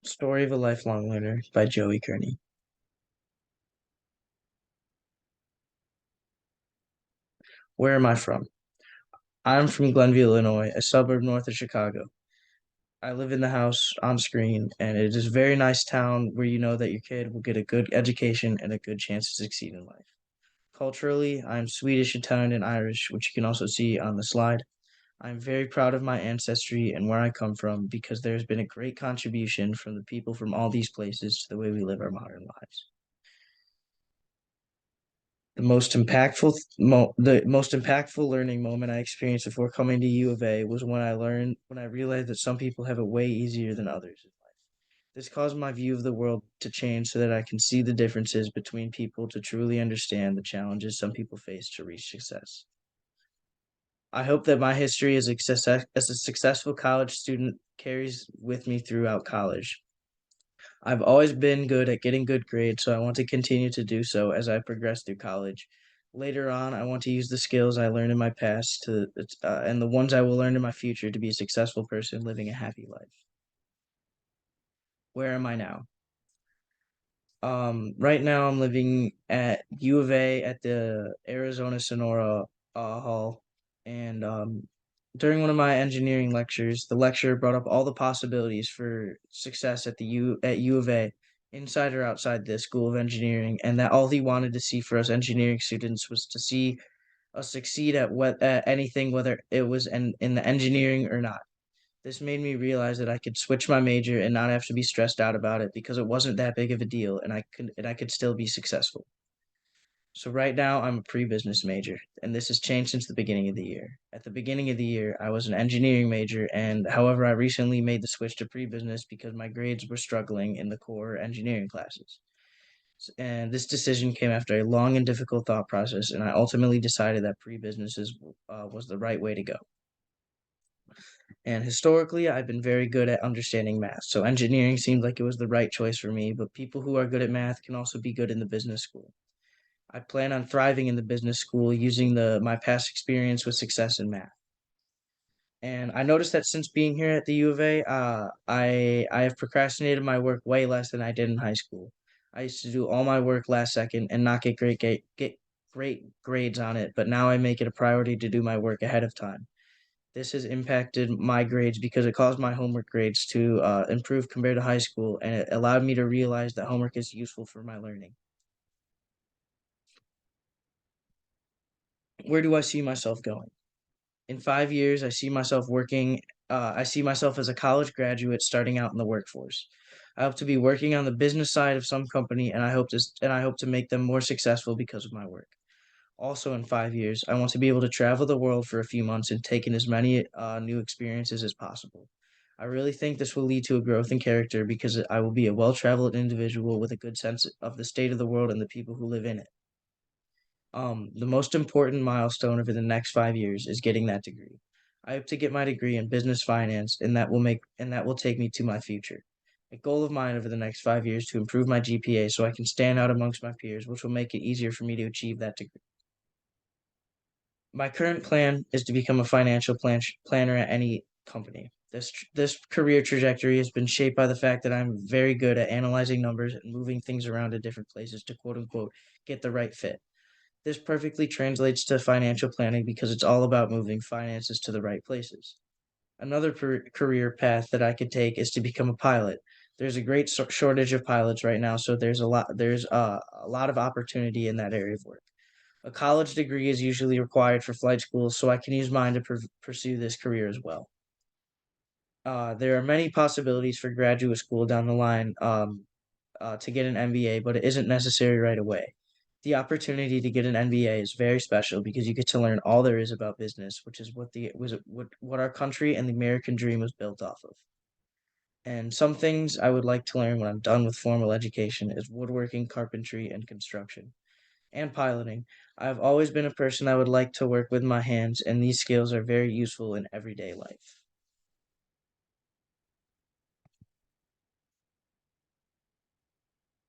Story of a Lifelong Learner by Joey Kearney. Where am I from? I'm from Glenview, Illinois, a suburb north of Chicago. I live in the house on screen, and it is a very nice town where you know that your kid will get a good education and a good chance to succeed in life. Culturally, I'm Swedish, Italian, and Irish, which you can also see on the slide. I'm very proud of my ancestry and where I come from because there's been a great contribution from the people from all these places to the way we live our modern lives. The most impactful learning moment I experienced before coming to U of A was when I realized that some people have it way easier than others in life. This caused my view of the world to change so that I can see the differences between people to truly understand the challenges some people face to reach success. I hope that my history as a successful college student carries with me throughout college. I've always been good at getting good grades, so I want to continue to do so as I progress through college. Later on, I want to use the skills I learned in my past and the ones I will learn in my future to be a successful person living a happy life. Where am I now? Right now I'm living at U of A at the Arizona Sonora Hall, and during one of my engineering lectures, the lecturer brought up all the possibilities for success at U of A, inside or outside the School of Engineering, and that all he wanted to see for us engineering students was to see us succeed at anything, whether it was in the engineering or not. This made me realize that I could switch my major and not have to be stressed out about it because it wasn't that big of a deal and I could still be successful. So right now I'm a pre-business major, and this has changed since the beginning of the year. At the beginning of the year, I was an engineering major, and however, I recently made the switch to pre-business because my grades were struggling in the core engineering classes. And this decision came after a long and difficult thought process, and I ultimately decided that was the right way to go. And historically, I've been very good at understanding math. So engineering seemed like it was the right choice for me, but people who are good at math can also be good in the business school. I plan on thriving in the business school using the my past experience with success in math. And I noticed that since being here at the U of A, I have procrastinated my work way less than I did in high school. I used to do all my work last second and not get great grades on it, but now I make it a priority to do my work ahead of time. This has impacted my grades because it caused my homework grades to improve compared to high school, and it allowed me to realize that homework is useful for my learning. Where do I see myself going? In 5 years, I see myself as a college graduate starting out in the workforce. I hope to be working on the business side of some company, and I hope to make them more successful because of my work. Also, in 5 years, I want to be able to travel the world for a few months and take in as many new experiences as possible. I really think this will lead to a growth in character because I will be a well traveled individual with a good sense of the state of the world and the people who live in it. The most important milestone over the next 5 years is getting that degree. I hope to get my degree in business finance, and that will take me to my future. A goal of mine over the next 5 years to improve my GPA so I can stand out amongst my peers, which will make it easier for me to achieve that degree. My current plan is to become a planner at any company. This career trajectory has been shaped by the fact that I'm very good at analyzing numbers and moving things around to different places to quote unquote get the right fit. This perfectly translates to financial planning because it's all about moving finances to the right places. Another career path that I could take is to become a pilot. There's a great shortage of pilots right now, so there's a lot of opportunity in that area of work. A college degree is usually required for flight schools, so I can use mine to pursue this career as well. There are many possibilities for graduate school down the line to get an MBA, but it isn't necessary right away. The opportunity to get an MBA is very special because you get to learn all there is about business, which is what our country and the American dream was built off of. And some things I would like to learn when I'm done with formal education is woodworking, carpentry, and construction and piloting. I've always been a person that would like to work with my hands, and these skills are very useful in everyday life.